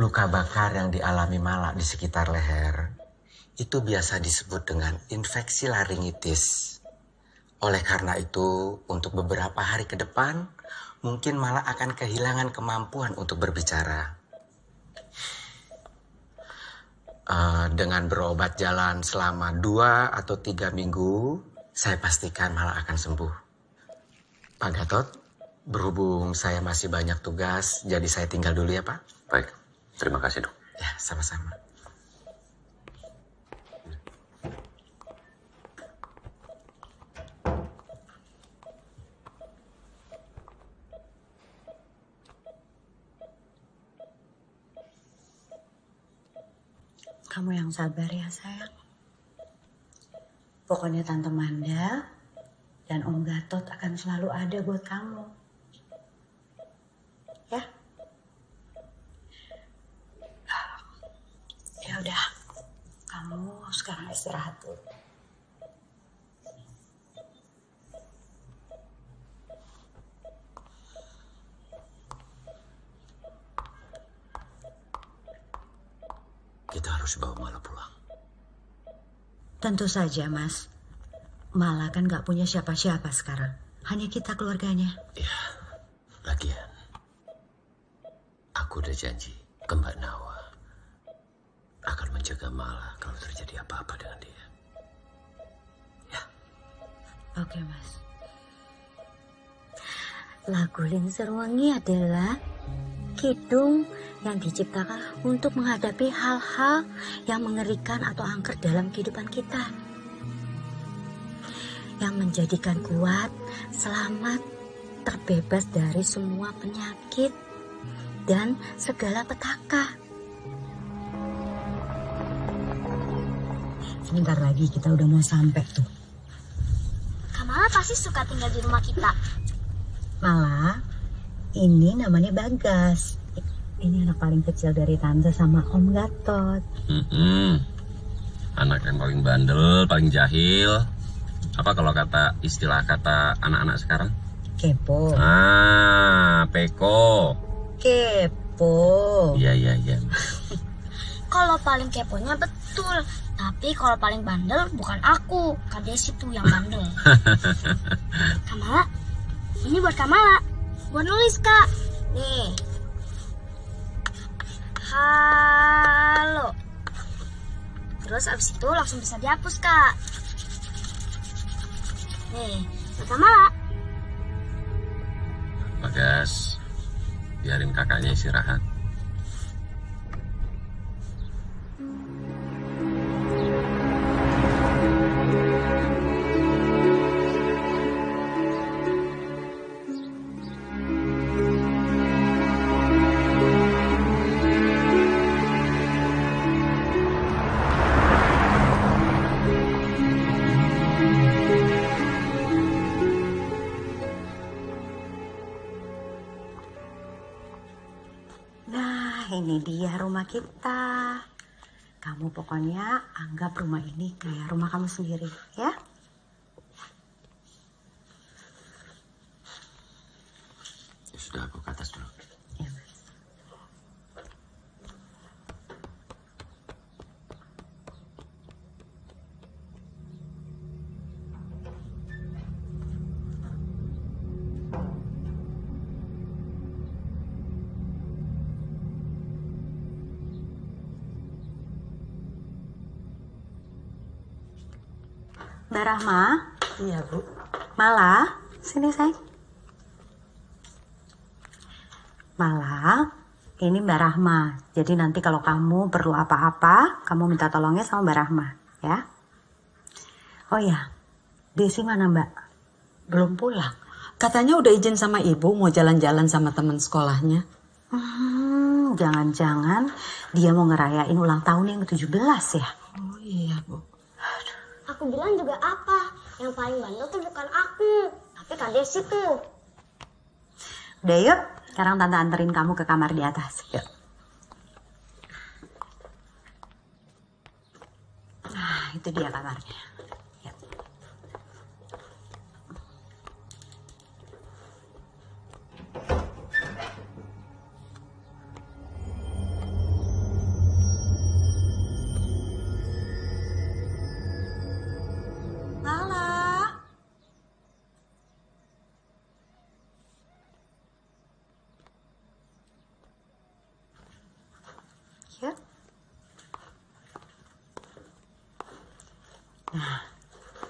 Luka bakar yang dialami Mala di sekitar leher itu biasa disebut dengan infeksi laringitis. Oleh karena itu, untuk beberapa hari ke depan, mungkin Mala akan kehilangan kemampuan untuk berbicara. Dengan berobat jalan selama 2 atau 3 minggu, saya pastikan Mala akan sembuh. Pak Gatot, berhubung saya masih banyak tugas, jadi saya tinggal dulu ya Pak. Baik, terima kasih dok. Ya, sama-sama. Kamu yang sabar ya sayang. Pokoknya Tante Manda dan Om Gatot akan selalu ada buat kamu. Ya? Ya udah, kamu sekarang istirahat dulu. Kita harus bawa Mala pulang. Tentu saja, Mas. Mala kan gak punya siapa-siapa sekarang. Hanya kita keluarganya. Ya, lagian aku udah janji ke Mbak Nawa akan menjaga Mala kalau terjadi apa-apa dengan dia. Ya. Oke, Mas. Lagu Lingser Wangi adalah kidung yang diciptakan untuk menghadapi hal-hal yang mengerikan atau angker dalam kehidupan kita. Yang menjadikan kuat, selamat, terbebas dari semua penyakit dan segala petaka. Sebentar lagi kita udah mau sampai tuh. Kamala pasti suka tinggal di rumah kita. Malah, ini namanya Bagas. Ini anak paling kecil dari Tante sama Om Gatot. Anak yang paling bandel, paling jahil. Apa kalau istilah kata anak-anak sekarang? Kepo. Peko. Kepo. Iya. Kalau paling keponya betul. Tapi kalau paling bandel bukan aku. Kak Desi tuh yang bandel. Kamala, ini buat Kamala. Buat nulis, Kak. Nih. Halo. Terus abis itu langsung bisa dihapus, Kak. Nih, buat Kamala. Bagas, biarin kakaknya istirahat. Ini dia rumah kita. Kamu pokoknya anggap rumah ini kayak rumah kamu sendiri, ya? Sudah, aku ke atas dulu. Ya, Mas. Mbak Rahma. Iya, Bu. Mala, sini sayang. Mala, ini Mbak Rahma. Jadi nanti kalau kamu perlu apa-apa, kamu minta tolongnya sama Mbak Rahma, ya. Oh ya, Desi mana Mbak? Belum pulang. Katanya udah izin sama ibu mau jalan-jalan sama teman sekolahnya. Jangan-jangan dia mau ngerayain ulang tahun yang ke-17 ya? Oh iya, Bu. Aku bilang juga apa? Yang paling bandel tuh bukan aku, tapi Kak Desi tuh. Udah yuk, sekarang Tante anterin kamu ke kamar di atas. Yuk. Nah, itu dia kamarnya. Yuk.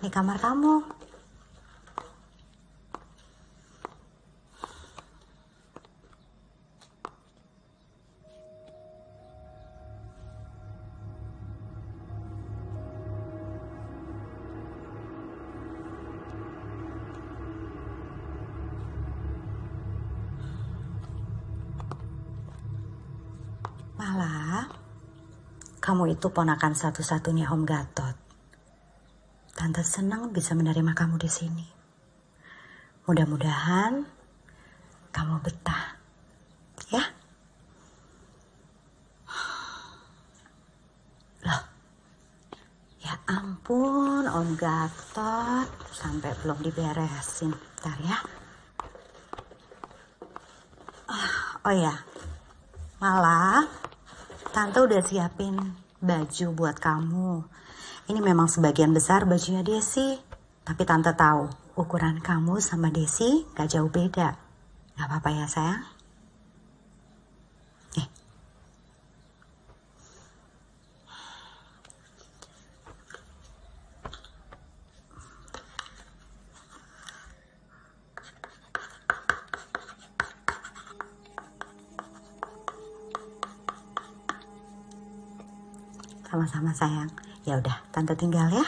di kamar kamu. Malah, kamu itu ponakan satu-satunya Om Gatot. Tante senang bisa menerima kamu di sini. Mudah-mudahan kamu betah, ya? Loh, ya ampun Om Gatot, sampai belum diberesin. Bentar ya. Oh ya, malah Tante udah siapin baju buat kamu. Ini memang sebagian besar bajunya Desi. Tapi Tante tahu ukuran kamu sama Desi gak jauh beda. Gak apa-apa ya sayang? Nih. Sama-sama sayang. Ya udah, Tante tinggal ya.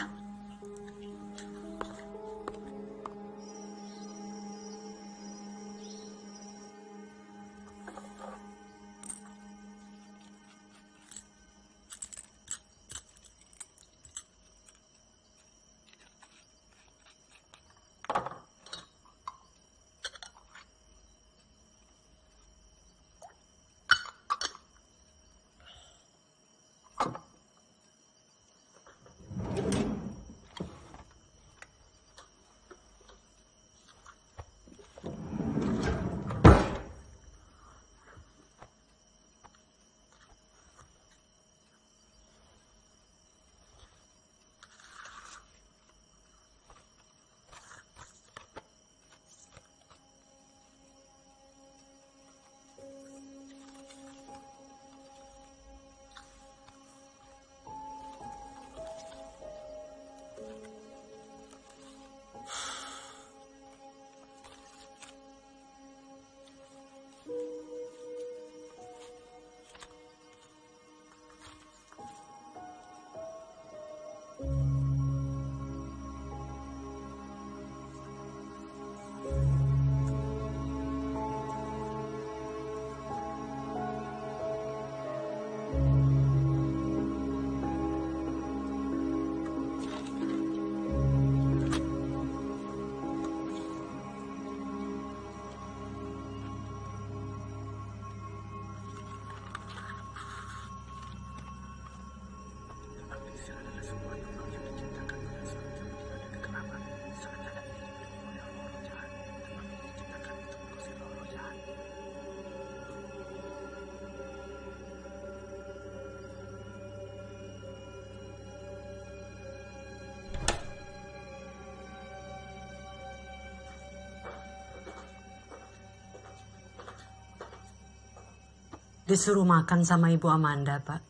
Disuruh makan sama Ibu Amanda, Pak.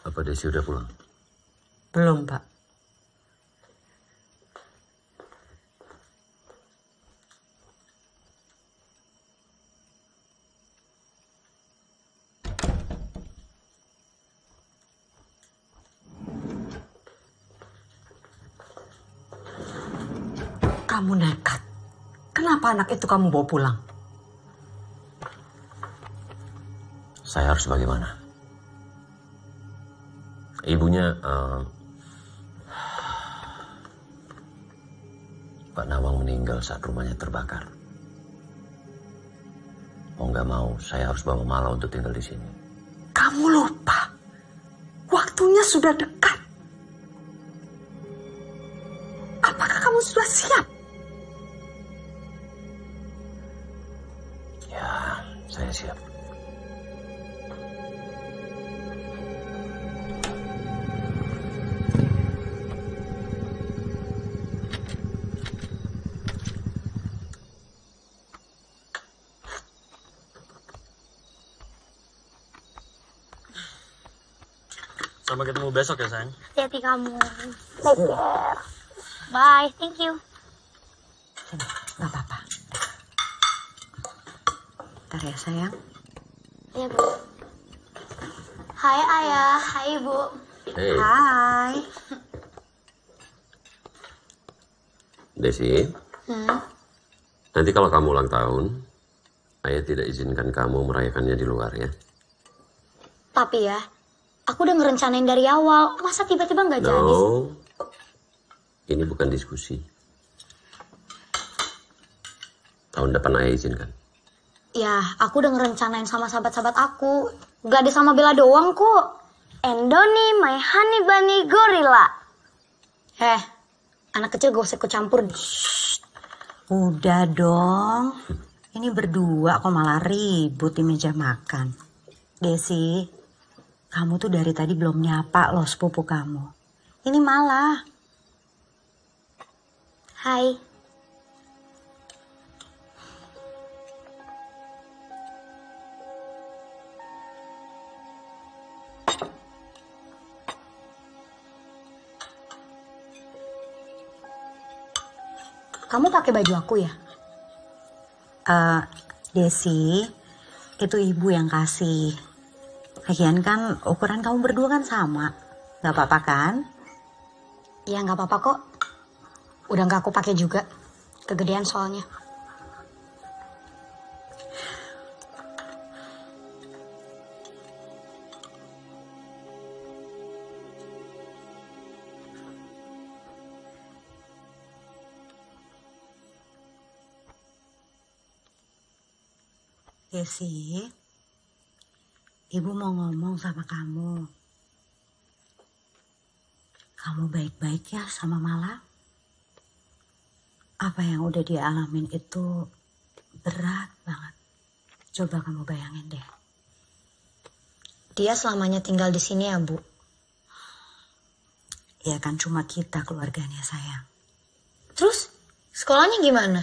Apa Desi udah pulang? Belum, Pak. Kamu nekat. Kenapa anak itu kamu bawa pulang? Saya harus bagaimana? Ibunya Pak Nawang meninggal saat rumahnya terbakar. Mau nggak mau, saya harus bawa Mala untuk tinggal di sini. Kamu lupa. Waktunya sudah dekat. Apakah kamu sudah siap? Ya, saya siap. Sampai ketemu besok ya, sayang. Hati-hati kamu. Take care. Bye, thank you. Sini, nggak apa-apa. Ntar ya sayang. Iya, Bu. Hai Ayah, hai Ibu. Hei, Hai. Desi, nanti kalau kamu ulang tahun, Ayah tidak izinkan kamu merayakannya di luar ya. Tapi ya, aku udah ngerencanain dari awal. Masa tiba-tiba nggak jadi? No, ini bukan diskusi. Tahun depan Ayah izinkan. Ya, aku udah ngerencanain sama sahabat-sahabat aku. Gak ada sama Bella doang kok. Endoni, my honey bunny gorilla. Anak kecil gak usah ikut campur. Udah dong. Ini berdua kok malah ribut di meja makan. Desi, kamu tuh dari tadi belum nyapa loh sepupu kamu. Ini malah. Hai. Kamu pakai baju aku ya? Desi, itu ibu yang kasih. Lagian kan ukuran kamu berdua kan sama. Gak apa-apa kan? Ya nggak apa-apa kok. Udah nggak aku pakai juga. Kegedean soalnya. Desi, ibu mau ngomong sama kamu. Kamu baik-baik ya sama Mala? Apa yang udah dia alamin itu berat banget. Coba kamu bayangin deh. Dia selamanya tinggal di sini ya, Bu? Ya kan cuma kita keluarganya sayang. Terus sekolahnya gimana?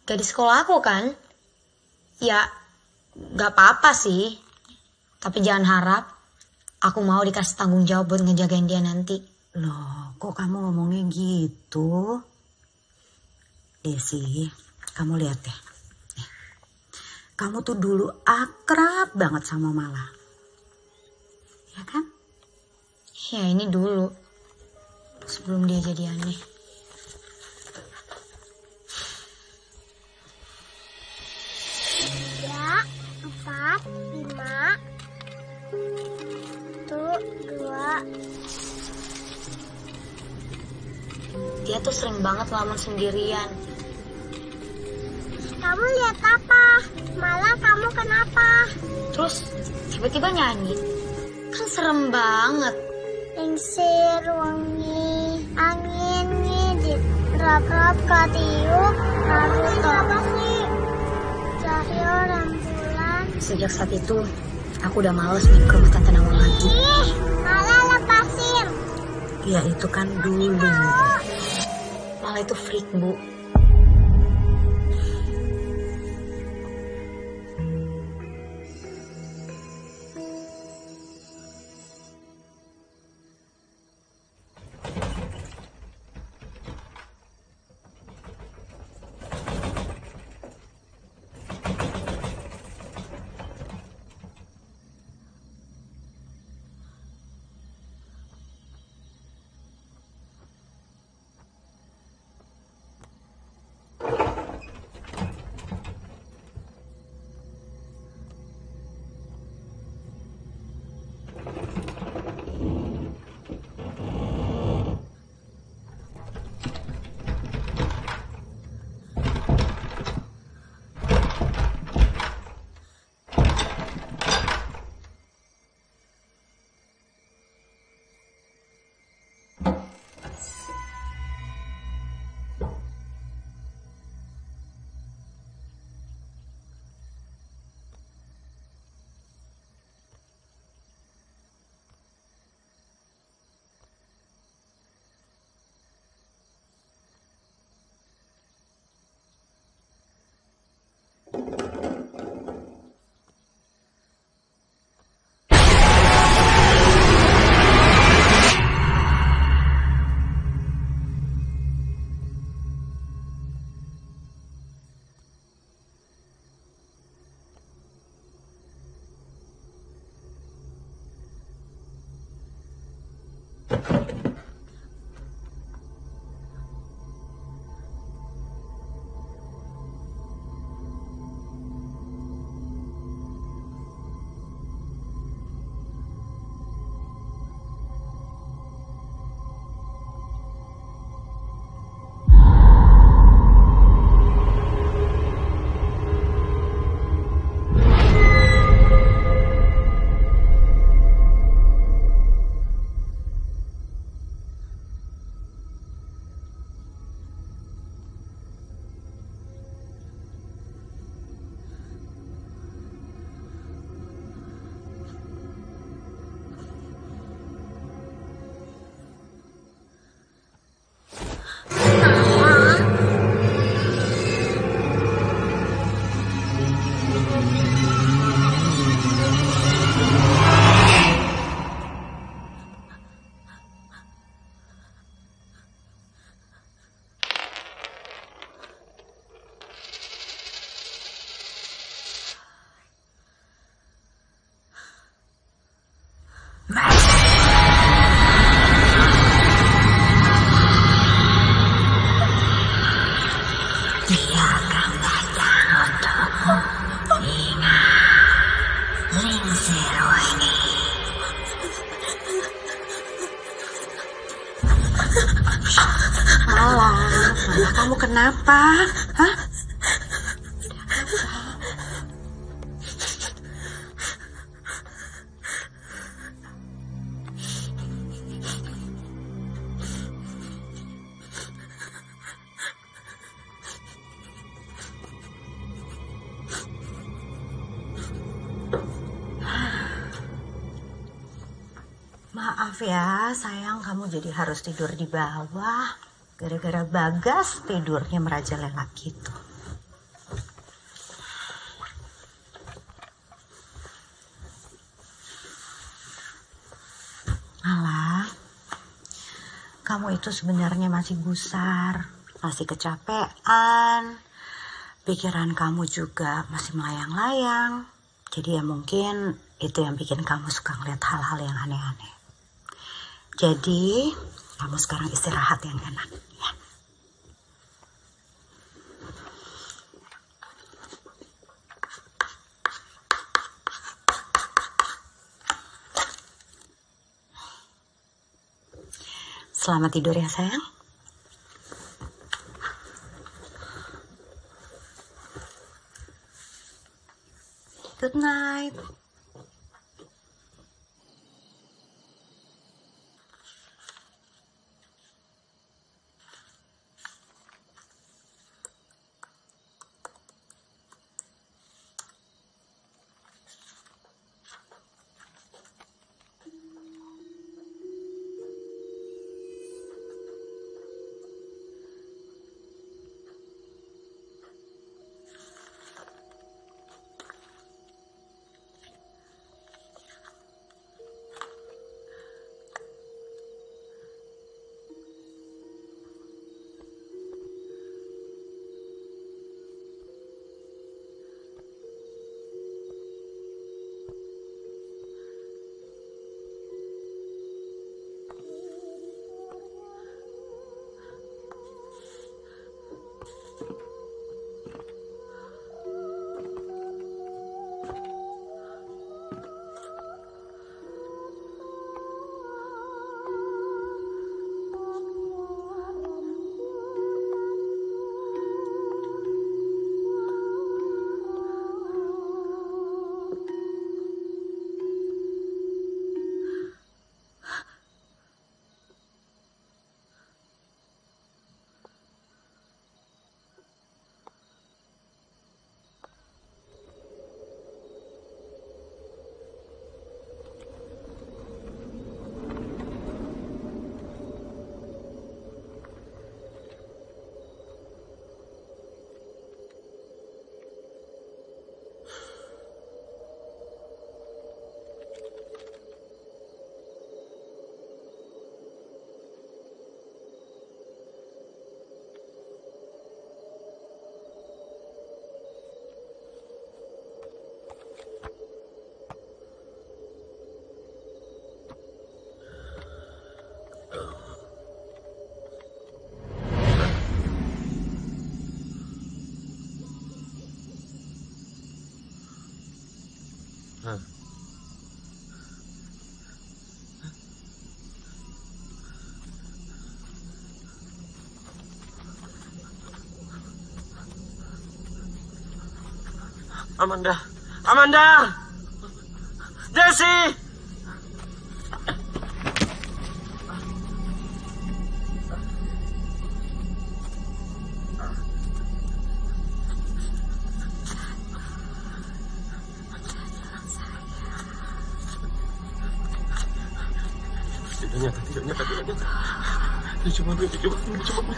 Gak di sekolah aku kan? Ya gak apa-apa sih. Tapi jangan harap aku mau dikasih tanggung jawab buat ngejagain dia nanti. Loh, kok kamu ngomongnya gitu? Desi, kamu lihat deh. Nih, kamu tuh dulu akrab banget sama Mala. Ya kan? Ya ini dulu. Sebelum dia jadi aneh. Tiga, 4, 5, 2. Dia tuh sering banget ngelamun sendirian. Kamu lihat apa? Malah kamu kenapa? Terus tiba-tiba nyanyi. Kan serem banget. Lingsir wangi, angin ngidit, rap-rap katiup, Naruto. Apa sih? Cahyo rembulan. Sejak saat itu aku udah males main ke rumah Tante Nawang lagi. Ih, malah lepasin. Ya itu kan dulu. Malah itu freak, Bu. Kamu kenapa? Hah? Maaf ya, sayang, kamu jadi harus tidur di bawah. Gara-gara Bagas tidurnya merajalela gitu. Alah, kamu itu sebenarnya masih gusar, masih kecapean. Pikiran kamu juga masih melayang-layang. Jadi ya mungkin itu yang bikin kamu suka ngeliat hal-hal yang aneh-aneh. Jadi, kamu sekarang istirahat yang enak, ya. Selamat tidur ya, sayang. Good night. Amanda! Amanda! Jessie! Tidak nyata. Coba.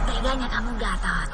Teganya kamu Gatot.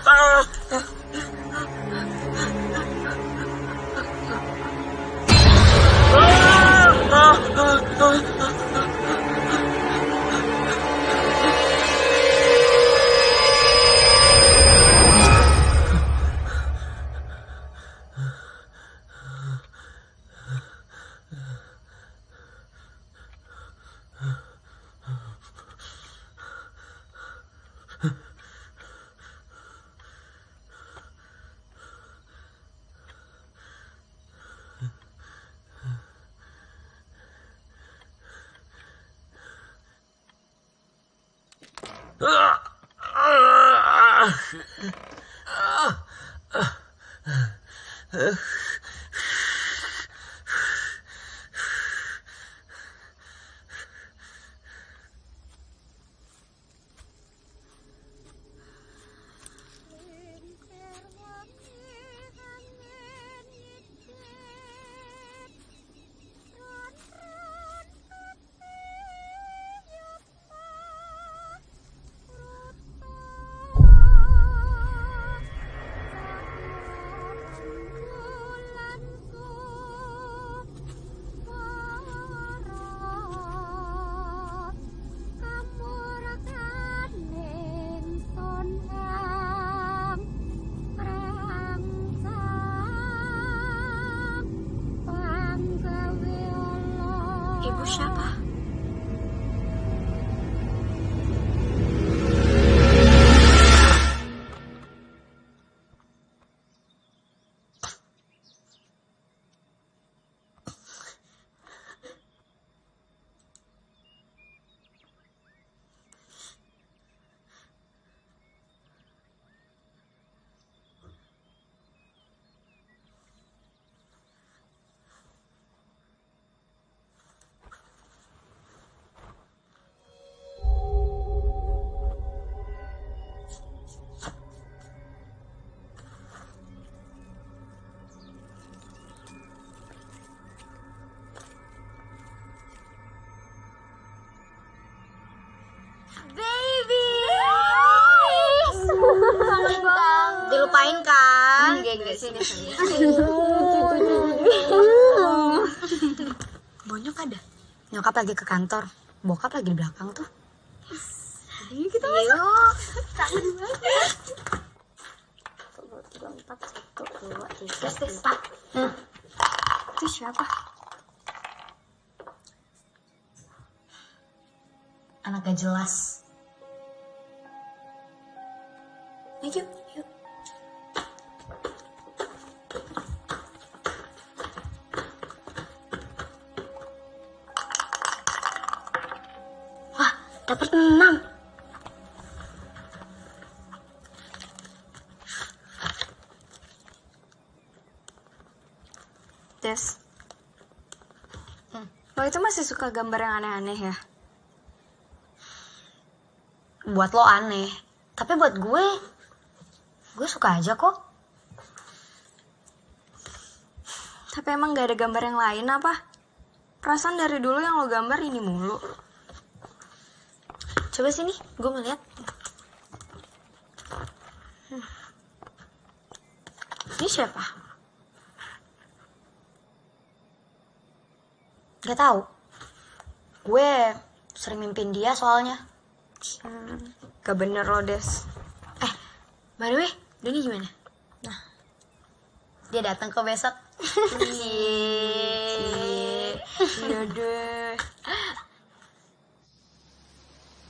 Ibu siapa? Dilupain kan? Enggak sini. Bonyok ada? Nyokap lagi ke kantor, bokap lagi di belakang tuh. Ayo kita masuk. Kangen banget. 1, 2, 3, 1, 2, 3, 4. Itu siapa? Anak gak jelas. Yuk, yuk. Wah, dapat 6. Des. Lo itu masih suka gambar yang aneh-aneh ya? Buat lo aneh, tapi buat gue suka aja kok. Tapi emang gak ada gambar yang lain apa? Perasaan dari dulu yang lo gambar ini mulu. Coba sini, gue mau lihat. Ini siapa? Gak tahu. Gue sering mimpin dia soalnya. Gak bener loh, Des. By the way, Doni gimana? Nah, dia datang kok besok. Iya deh.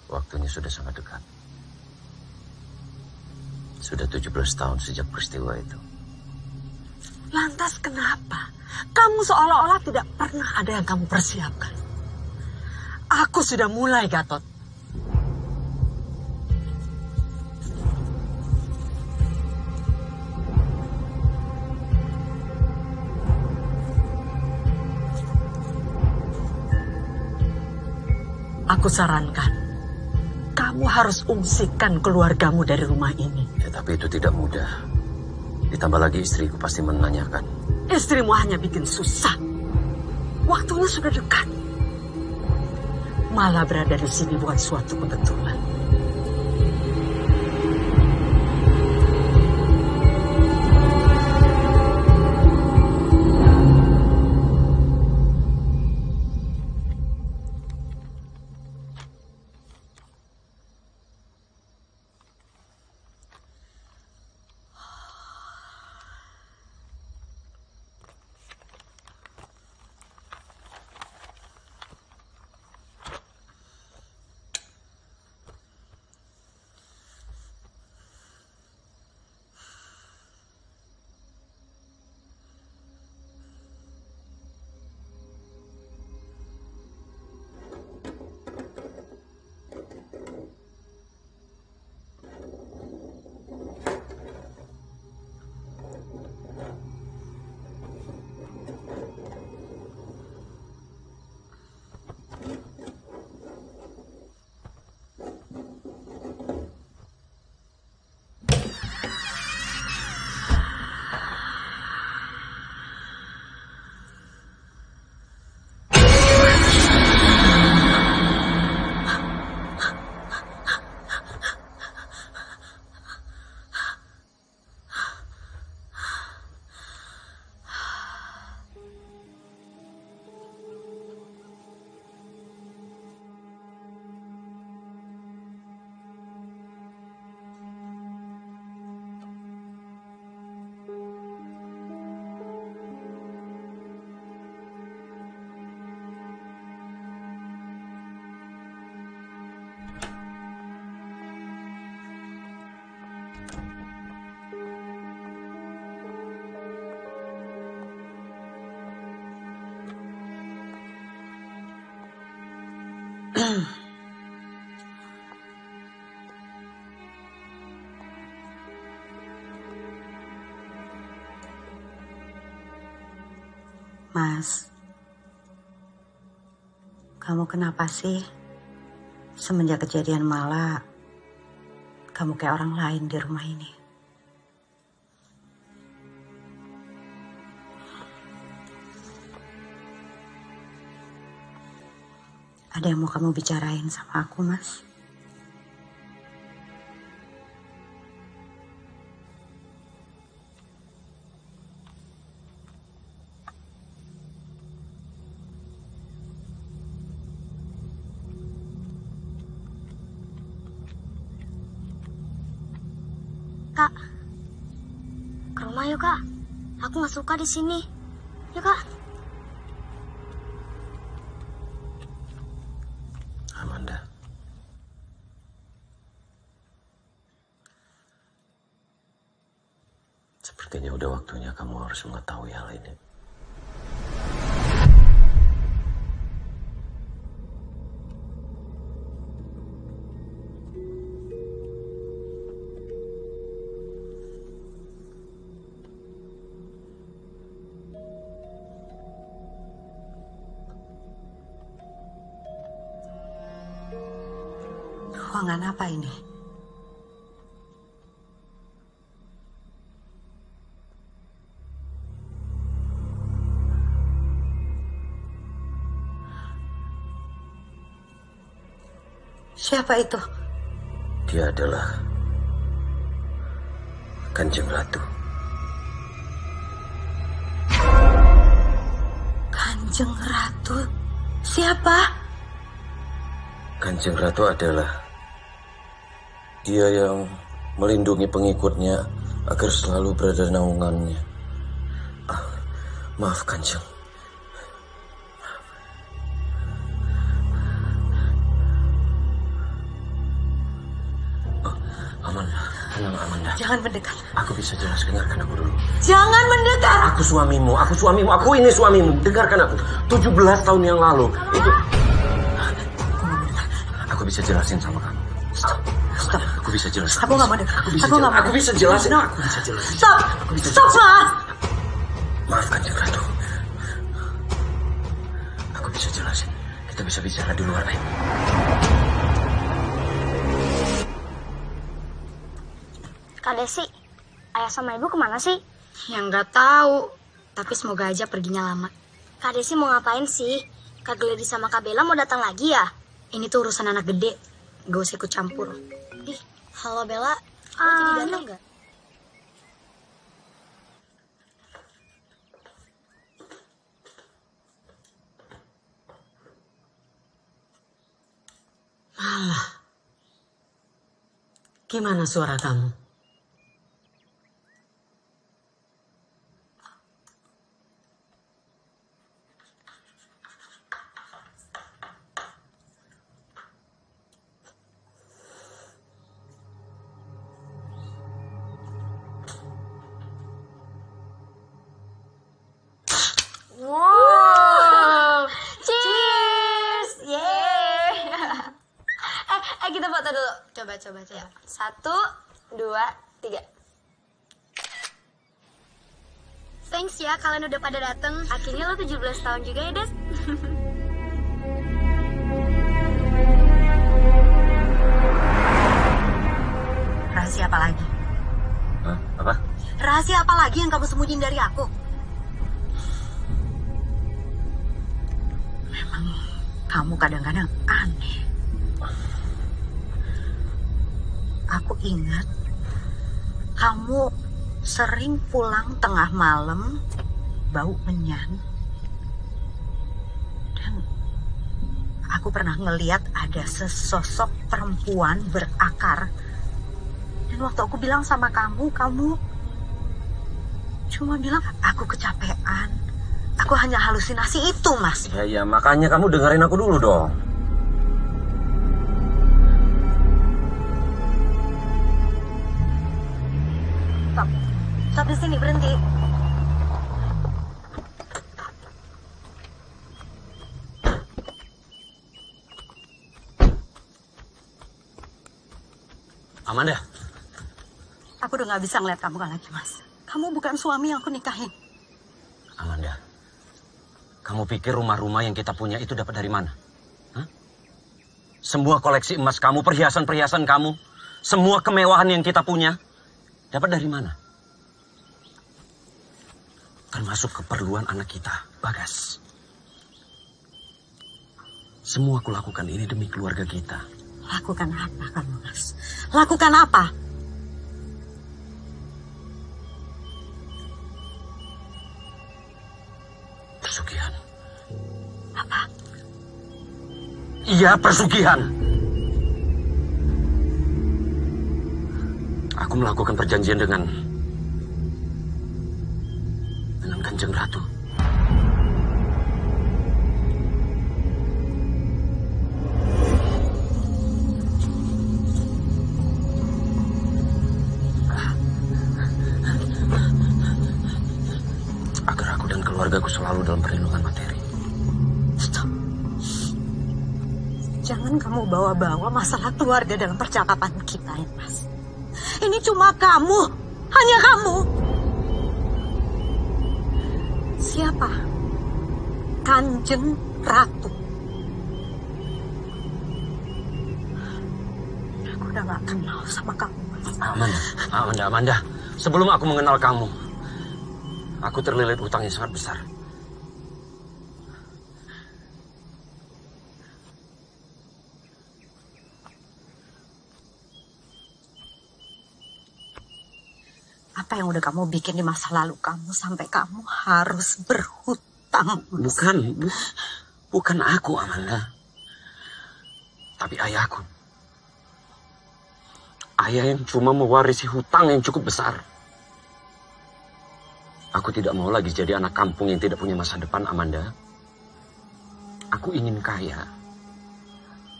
Waktunya sudah sangat dekat. Sudah 17 tahun sejak peristiwa itu. Lantas kenapa? Kamu seolah-olah tidak pernah ada yang kamu persiapkan. Aku sudah mulai, Gatot. Aku sarankan, kamu harus ungsikan keluargamu dari rumah ini. Ya, tapi itu tidak mudah. Ditambah lagi istriku pasti menanyakan. Istrimu hanya bikin susah. Waktunya sudah dekat. Malah berada di sini bukan suatu kebetulan. Mas, kamu kenapa sih? Semenjak kejadian Mala, kamu kayak orang lain di rumah ini. Ada yang mau kamu bicarain sama aku, Mas? Kak, ke rumah yuk Kak. Aku nggak suka di sini. Yuk Kak. Amanda, sepertinya udah waktunya kamu harus mengetahui hal ini. Ruangan apa ini? Siapa itu? Dia adalah Kanjeng Ratu. Kanjeng Ratu? Siapa? Kanjeng Ratu adalah Dia yang melindungi pengikutnya agar selalu berada di naungannya. Maaf Kanjeng. Amanda, tenang Amanda. Jangan mendekat. Aku bisa jelas, dengarkan aku dulu. Jangan mendekat. Aku suamimu, aku ini suamimu. Dengarkan aku. 17 tahun yang lalu itu. Aku bisa jelasin sama kamu. Stop. Aku bisa jelasin. Aku nggak mau dekat. Aku bisa jelasin. No. Aku bisa jelasin. Stop. Stop, Mas. Maaf Kanjeng Ratu. Aku bisa jelasin. Kita bisa bicara di luar, ayo. Kak Desi, ayah sama ibu kemana sih? Yang nggak tahu, tapi semoga aja perginya lama. Kak Desi mau ngapain sih? Kak Geledi sama Kak Bella mau datang lagi ya? Ini tuh urusan anak gede, gak usah ikut campur. Ih, halo Bella, lo jadi datang nggak? Malah. Gimana suara kamu? Wow, cheers, yeay. Kita foto dulu. Coba. 1, 2, 3. Thanks ya kalian udah pada dateng. Akhirnya lo 17 tahun juga ya, Des. Rahasia apa lagi? Hah? Apa? Rahasia apa lagi yang kamu sembunyiin dari aku? Memang kamu kadang-kadang aneh. Aku ingat kamu sering pulang tengah malam bau menyan. Dan aku pernah ngeliat ada sesosok perempuan berakar. Dan waktu aku bilang sama kamu cuma bilang aku kecapean. Aku hanya halusinasi itu, Mas. Ya, makanya kamu dengerin aku dulu dong. Stop di sini, berhenti. Amanda. Aku udah gak bisa ngeliat kamu lagi, Mas. Kamu bukan suami yang aku nikahin. Amanda, kamu pikir rumah-rumah yang kita punya itu dapat dari mana? Hah? Semua koleksi emas kamu, perhiasan-perhiasan kamu, semua kemewahan yang kita punya, dapat dari mana? Termasuk keperluan anak kita, Bagas. Semua aku lakukan ini demi keluarga kita. Lakukan apa kamu, Mas? Lakukan apa? Persugihan. Apa? Iya, persugihan. Aku melakukan perjanjian dengan Kanjeng Ratu. Agar aku dan keluargaku selalu dalam perlindungan materi. Stop. Jangan kamu bawa-bawa masalah keluarga dalam percakapan kita ya, Mas. Ini cuma kamu. Hanya kamu. Siapa? Kanjeng Ratu. Aku udah gak kenal sama kamu, Mas. Amanda. Sebelum aku mengenal kamu, aku terlilit utang yang sangat besar. Apa yang udah kamu bikin di masa lalu kamu sampai kamu harus berhutang? Bukan aku, Amanda. Tapi ayahku. Ayah yang cuma mewarisi hutang yang cukup besar. Aku tidak mau lagi jadi anak kampung yang tidak punya masa depan, Amanda. Aku ingin kaya.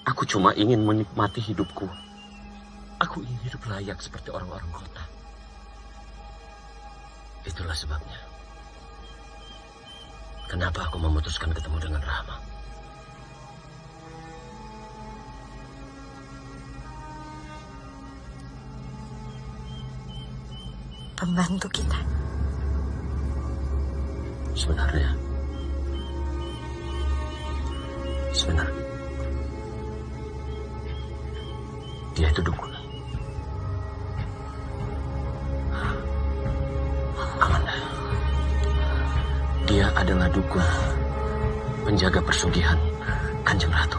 Aku cuma ingin menikmati hidupku. Aku ingin hidup layak seperti orang-orang kota. Itulah sebabnya. Kenapa aku memutuskan ketemu dengan Rahma. Pembantu kita. Sebenarnya dia itu dukun. Amanda, dia adalah dukun penjaga persugihan Kanjeng Ratu.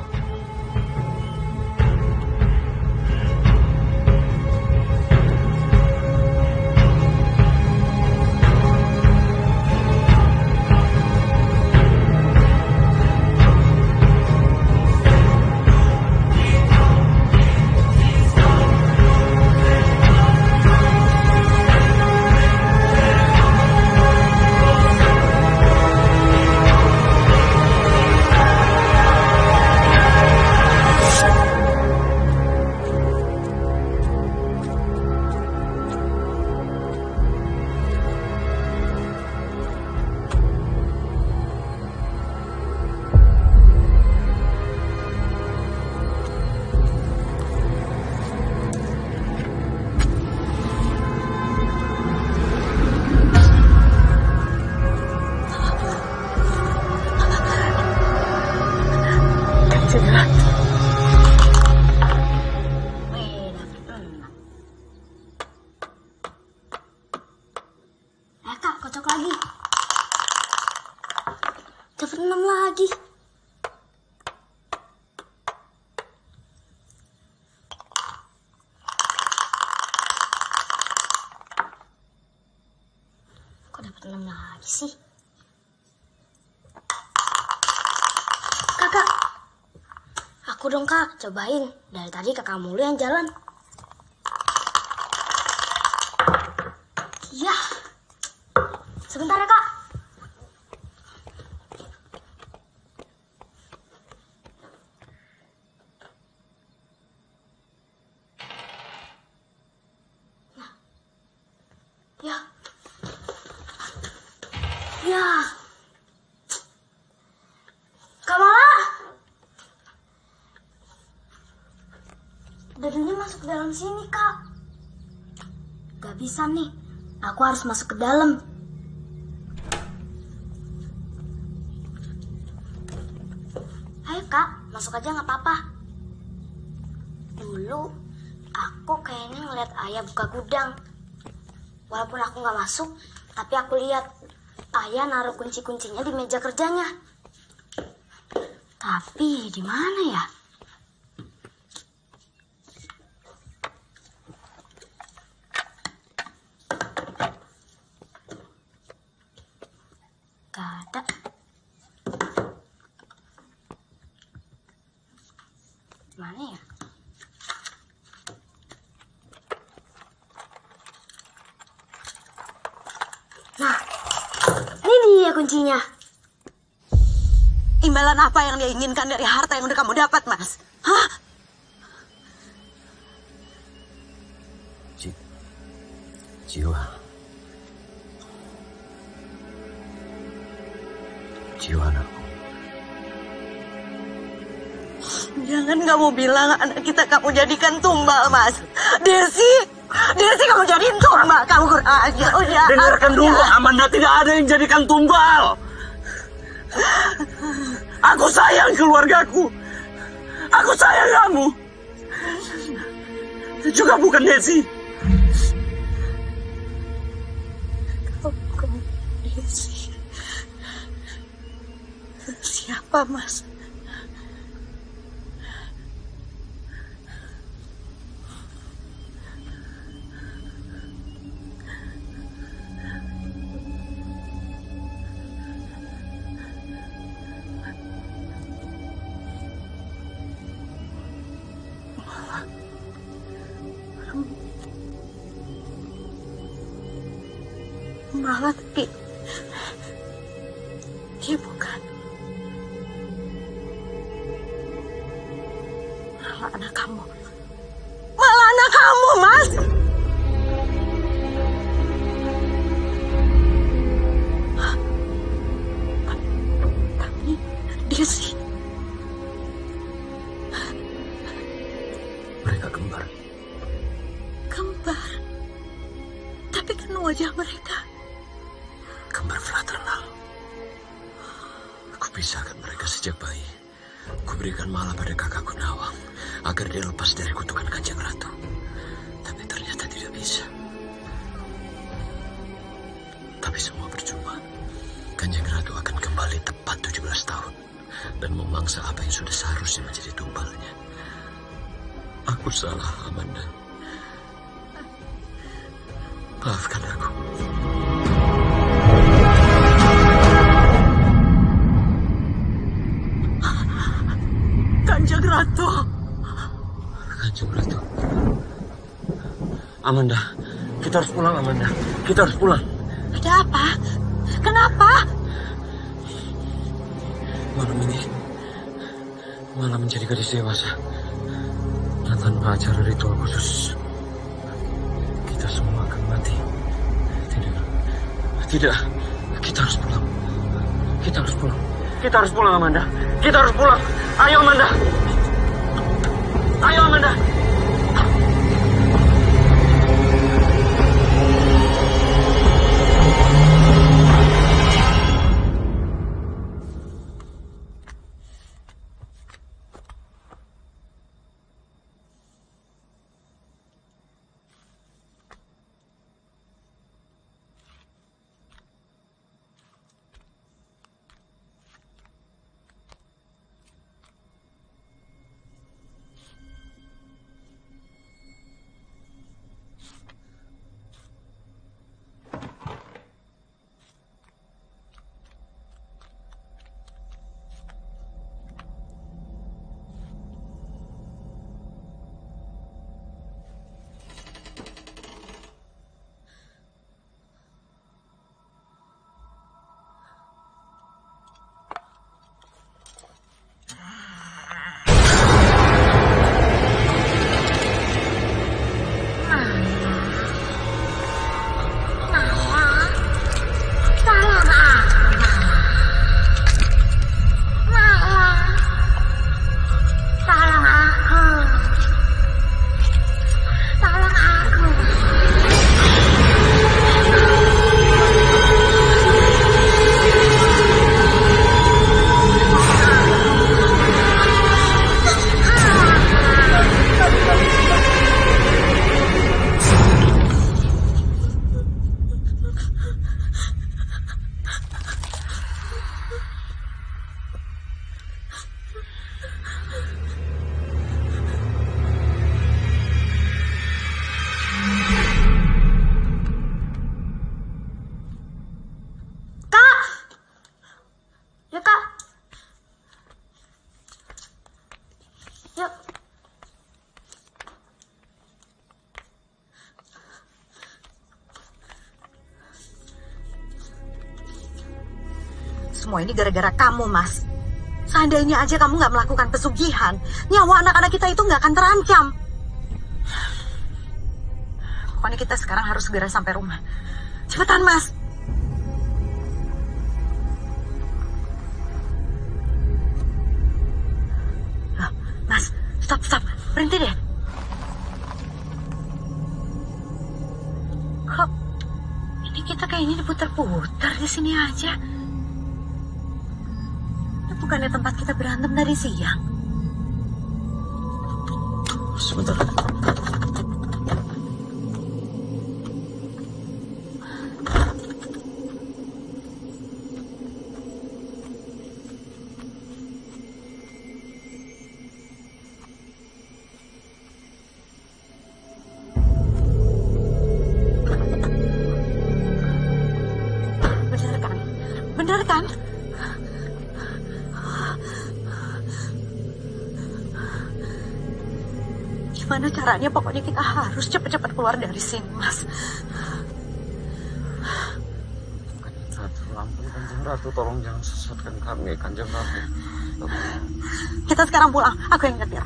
Kak, kocok lagi. Dapat 6 lagi. Kok dapat 6 lagi sih? Kakak. Aku dong, Kak. Cobain. Dari tadi kakak mulu yang jalan. Iya. Sebentar ya, Kak. Nah. Ya. Ya. Kamala. Dadanya masuk ke dalam sini, Kak. Gak bisa nih. Aku harus masuk ke dalam. Ayo Kak, masuk aja nggak apa-apa. Dulu aku kayaknya ngeliat ayah buka gudang. Walaupun aku nggak masuk, tapi aku lihat ayah naruh kunci-kuncinya di meja kerjanya. Tapi di mana ya? Gak ada. Mana ya? Nah, ini dia kuncinya. Imbalan apa yang dia inginkan dari harta yang udah kamu dapat, Mas? Hah? Jiwa anakku. Jangan kamu bilang anak kita kamu jadikan tumbal, Mas. Desi kamu jadiin tumbal. Kamu kurang ajar. Udah. Dengarkan dulu, Amanda, tidak ada yang jadikan tumbal. Aku sayang keluargaku. Aku sayang kamu. Juga bukan Desi. Kamu Desi. Siapa, Mas? Mala, tapi dia bukan. Mala anak kamu. Mala anak kamu, Mas. Tapi dia sih. Mereka kembar. Kembar. Tapi kan wajah mereka Kembar fraternal. Aku pisahkan mereka sejak bayi. Kuberikan Mala pada kakakku Nawang agar dia lepas dari kutukan Kanjeng Ratu. Tapi ternyata tidak bisa. Tapi semua percuma. Kanjeng Ratu akan kembali tepat 17 tahun dan memangsa apa yang sudah seharusnya menjadi tumbalnya. Aku salah, Amanda. Maafkan aku. Kanjeng Ratu. Kanjeng Ratu. Amanda, kita harus pulang, Amanda. Kita harus pulang. Ada apa? Kenapa? Malam ini, malam menjadi gadis dewasa. Dan tanpa acara ritual khusus, kita semua akan mati. Tidak. Kita harus pulang. Kita harus pulang. Kita harus pulang, Amanda. Kita harus pulang. Ayo, Amanda. Ayo, Amanda. Semua ini gara-gara kamu, Mas. Seandainya aja kamu nggak melakukan pesugihan, nyawa anak-anak kita itu nggak akan terancam. Pokoknya kita sekarang harus segera sampai rumah. Cepetan, Mas. Loh, Mas, stop. Berhenti deh. Kok ini kita kayaknya diputar-putar di sini aja. Bukannya tempat kita berantem dari siang. Sebentar. Bener kan? Gimana caranya? Pokoknya kita harus cepat-cepat keluar dari sini, Mas. ampun Kanjeng Ratu, tolong jangan sesatkan kami Kanjeng Ratu. Kita sekarang pulang, aku yang nyetir.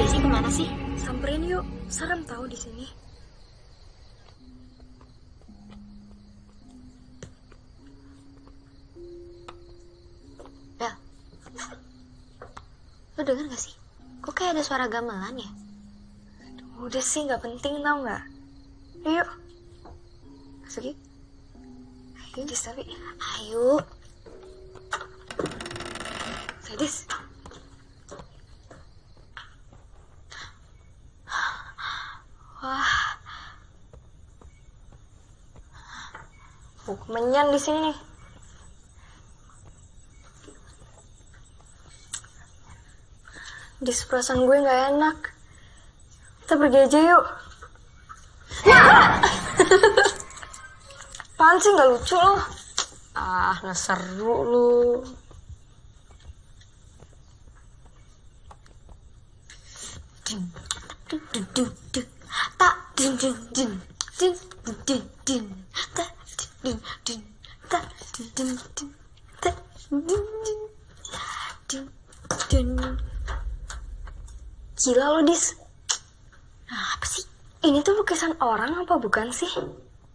Desi kemana sih? Samperin yuk, serem tahu di sini. Bel, lo denger gak sih? Kok kayak ada suara gamelan ya? Udah sih, nggak penting tau nggak? Ayo, masuk yuk. Ayo, Dis, tapi ayo. Sadis. Wah, kemenyan di sini nih. Dis, perasaan gue nggak enak. Kita pergi aja yuk. Apaan sih, nggak lucu lo? Ah, nggak seru lu. Gila lo, Dis. Nah, apa sih? Ini tuh lukisan orang apa bukan sih?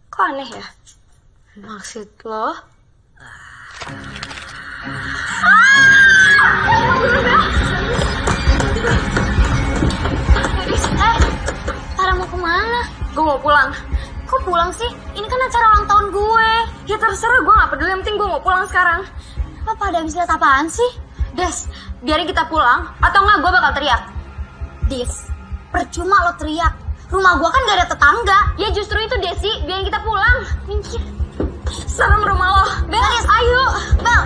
Kok aneh ya? Maksud lo? Tara mau kemana? Gue mau pulang. Kok pulang sih? Ini kan acara ulang tahun gue. Ya terserah, gue gak peduli. Yang penting gue mau pulang sekarang. Lo pada habis lihat apaan sih? Des, biarin kita pulang. Atau enggak gue bakal teriak. Dis, percuma lo teriak. Rumah gue kan gak ada tetangga. Ya justru itu, Desi. Biarin kita pulang. Minggir. Serem rumah lo. Bel, Dis, ayo. Bel.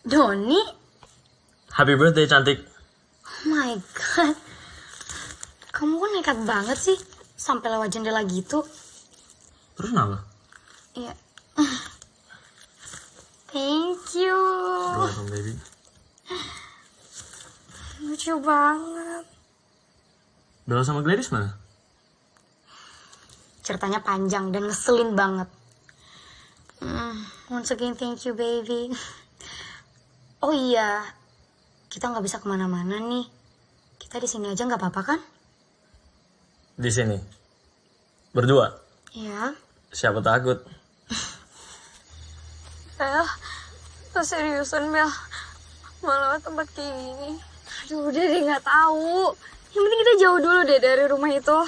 Doni? Happy birthday, cantik. Oh my god. Kamu kok nekat banget sih. Sampai lewat jendela gitu. Terus kenapa? Iya. Thank you. Welcome, baby. Lucu banget. Bella sama Gladys mana? Ceritanya panjang dan ngeselin banget. Once again, thank you, baby. Oh iya, kita nggak bisa kemana-mana nih. Kita di sini aja nggak apa-apa kan? Di sini. Berdua. Iya. Siapa takut? Bel, seriusan Bel, malah tempat kayak gini. Aduh, udah deh, nggak tahu. Yang penting kita jauh dulu deh dari rumah itu.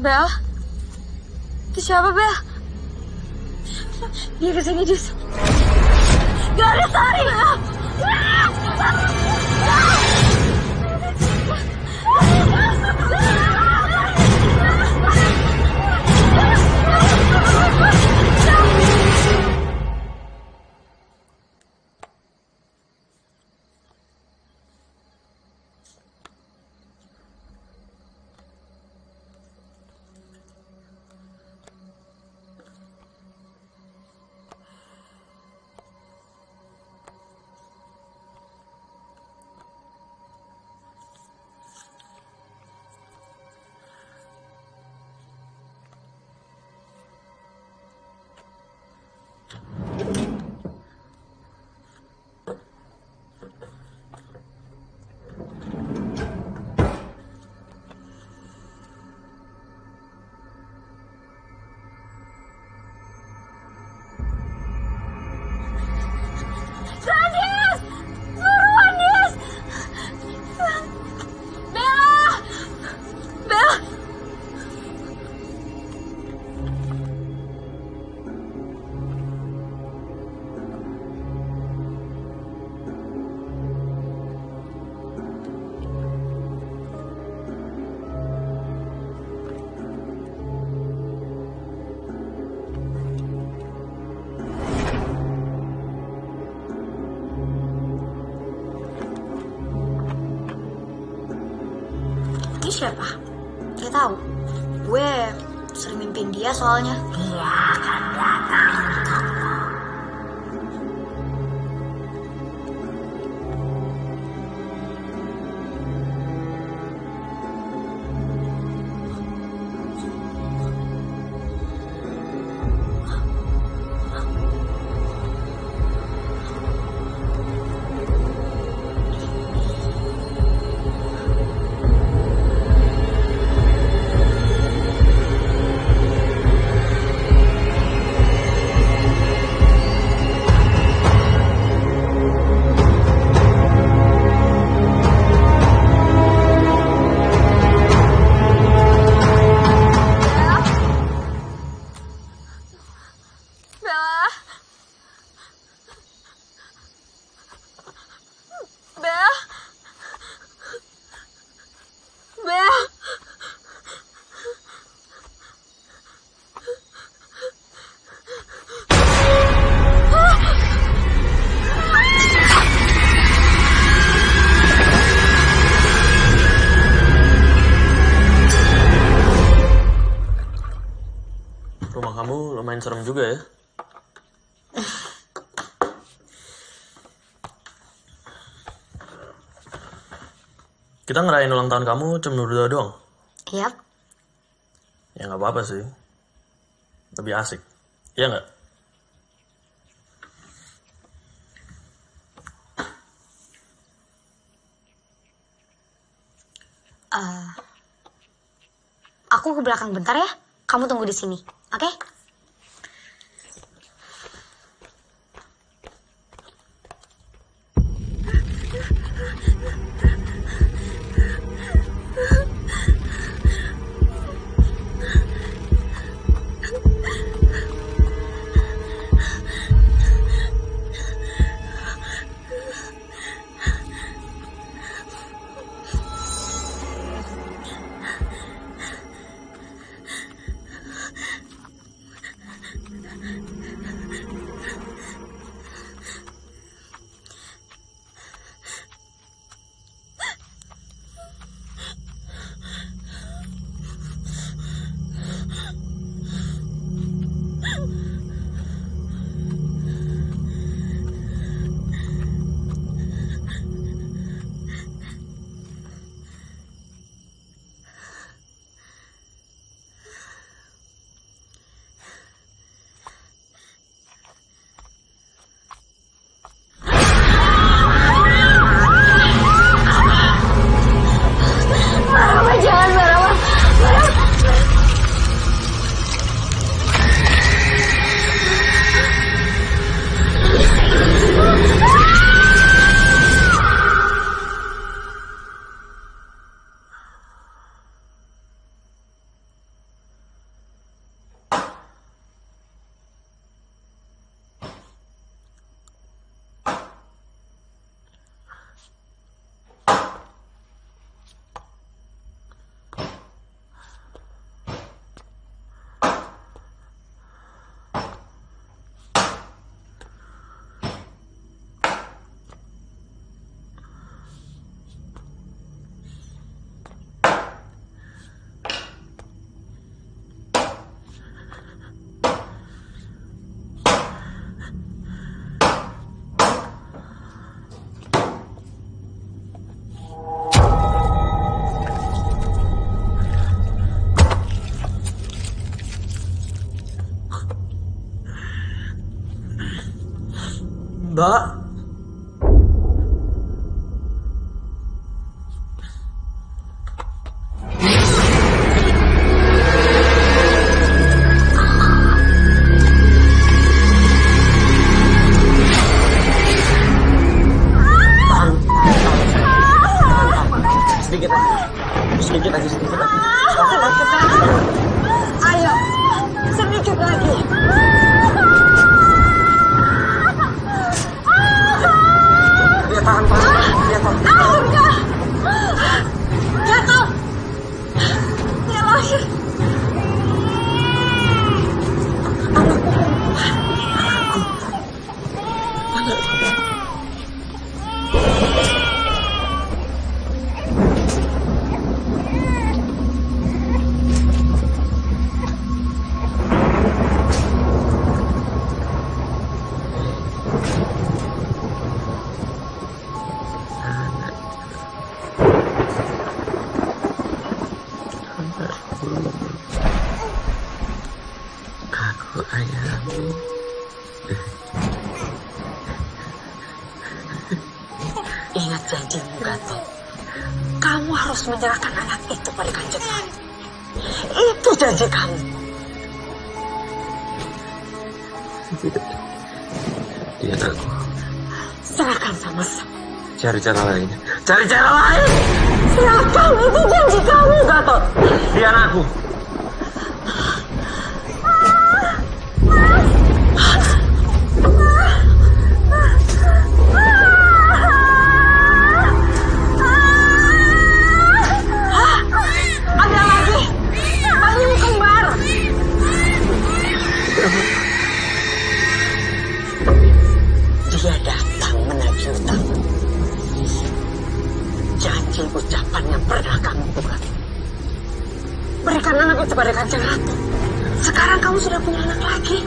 Bel, itu siapa Bel? Dia kesini Jus. Garis tarik. Ini siapa? Dia tahu. Gue sering mimpiin dia soalnya. Dia akan datang untukmu. Rumah kamu lumayan serem juga ya. Kita ngerayain ulang tahun kamu cuma berdua doang. Yap. Ya nggak apa-apa sih. Lebih asik. Iya nggak? Aku ke belakang bentar ya. Kamu tunggu di sini, oke? Mbak. Sedikit lagi. Ayo, sedikit lagi. Dia tahan. Jatuh. Dia lahir. Aku ayahmu. Ingat janjimu, Gatot. Kamu harus menyerahkan anak itu pada Kanjeng Ratu. Itu janji kamu. Dia anakku. Serahkan sama saya. Cari cara lain. Serahkan, itu janji kamu, Gatot. Dia anakku. Ada lagi. Bayimu kembar. Dia datang menagih utang. Janji ucapan yang pernah kamu buat. Berikan anak itu pada Kanjeng Ratu. Sekarang kamu sudah punya anak lagi.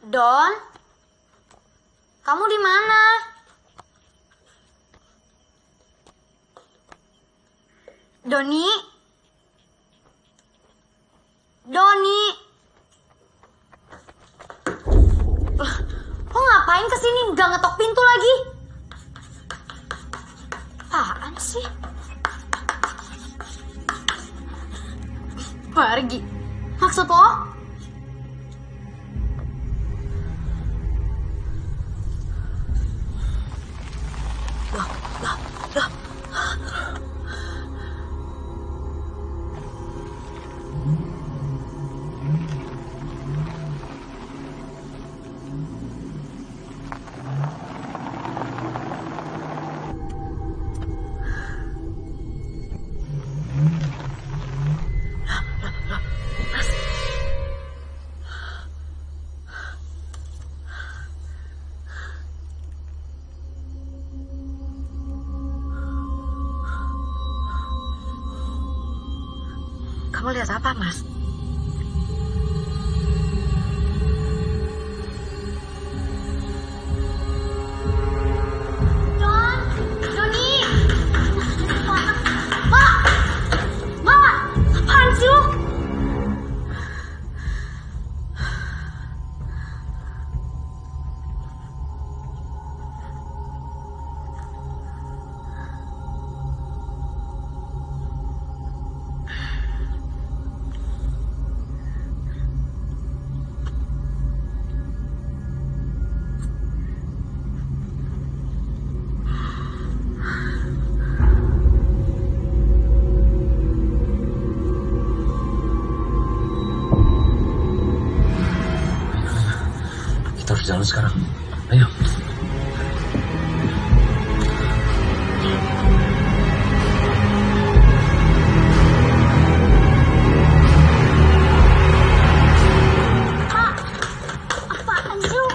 Don, kamu di mana? Doni? Doni? Lo ngapain kesini nggak ngetok pintu lagi? Apaan sih? Pergi. Maksud lo? Kamu lihat apa, Mas? Don, Doni, Pak, sekarang. Ayo. Apaan sih lu?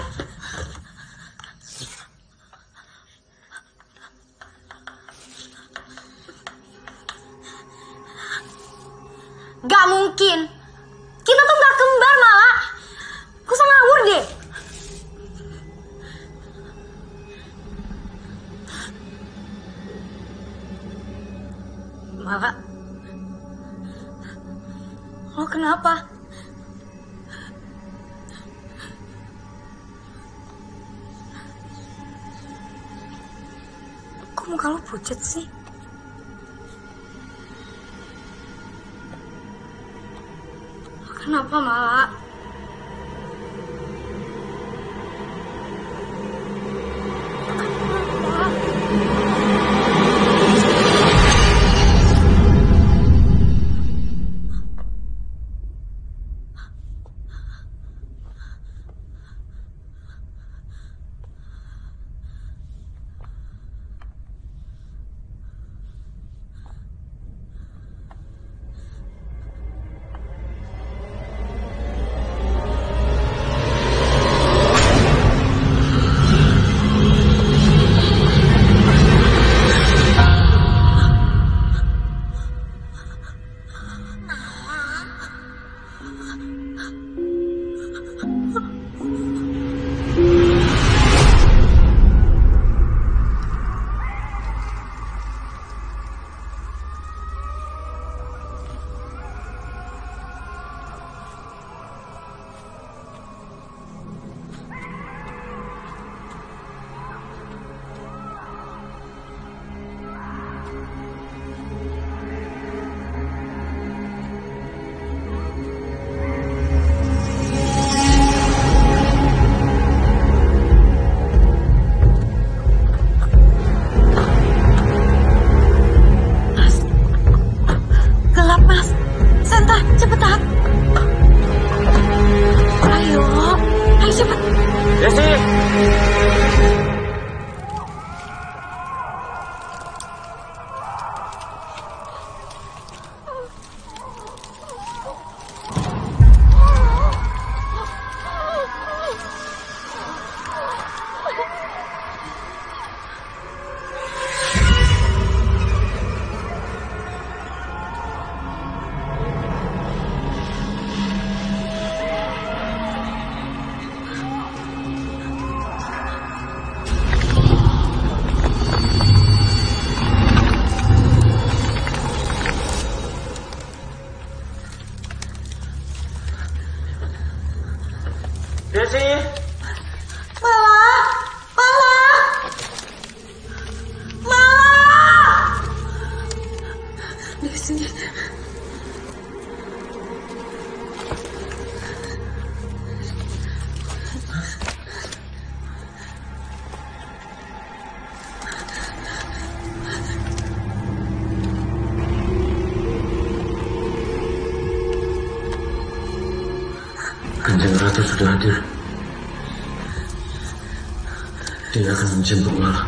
Gak mungkin. Kita tuh gak kembar malah. Gue sama ngawur deh. Mala, lo kenapa? Kok muka lo pucat sih? Kenapa, Mala? Desi! Desi. Kanjeng Ratu sudah hadir. Dia akan menjemput Mala.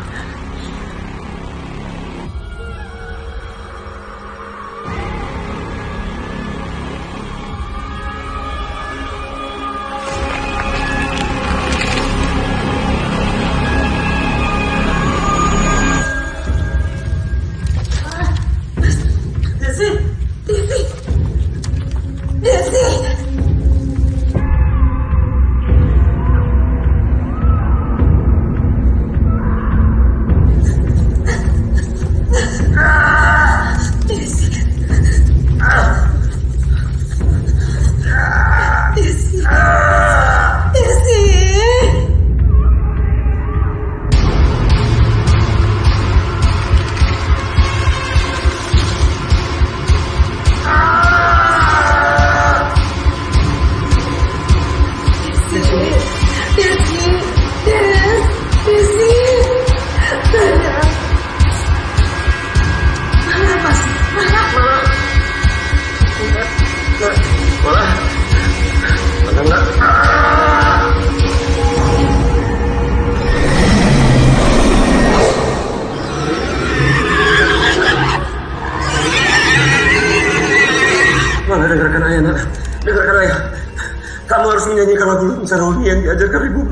menyanyikan lagu Saroni yang diajarkan ibu.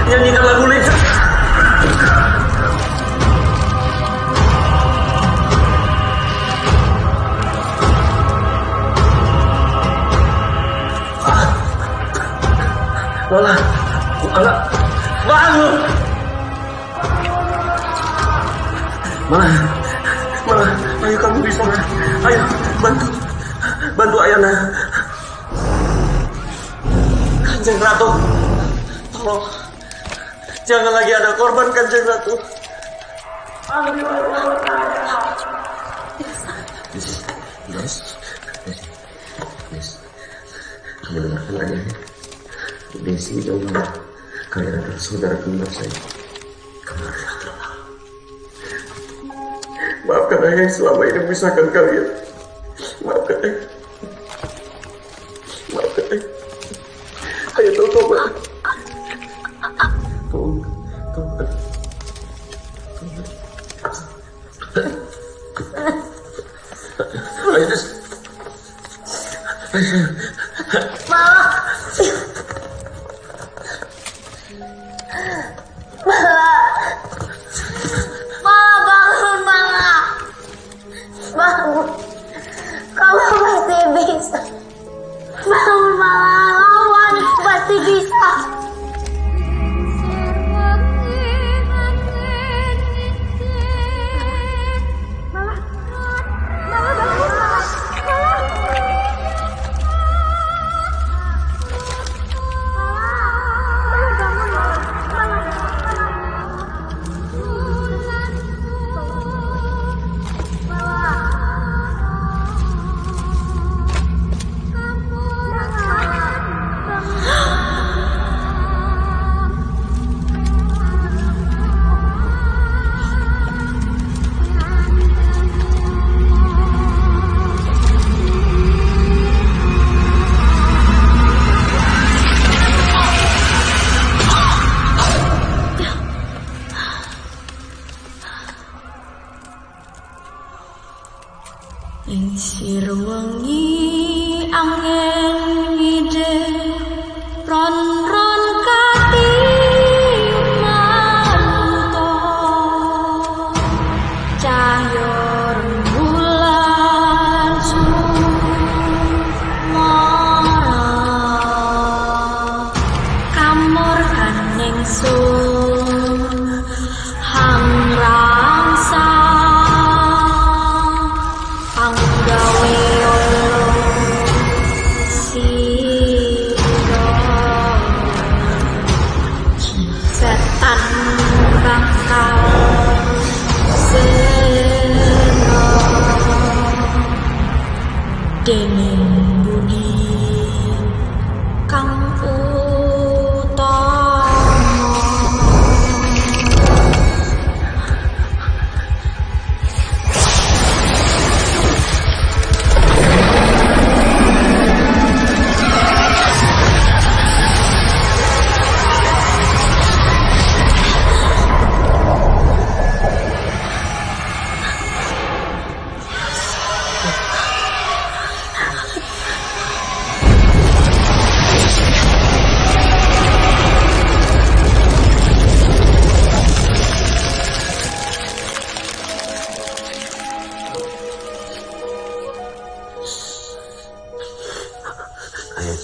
Nyanyikan lagu Lisa. Mala, bangun! Mala, ayo kamu bisa, ayo bantu Ayana. Kanjeng Ratu, tolong, jangan lagi ada korban Kanjeng Ratu. Des, kamu dengarkan ayah. Desi jauh kalian adalah saudara kembar saya. Kamu harus tenang. Maafkan ayah yang selama ini memisahkan kalian. Maafkan ayah. Maafkan ayah. Ayo tolong. Ayo Des.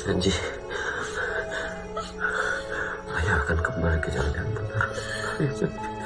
Janji, ayah akan kembali ke jalan yang benar. Ayah janji.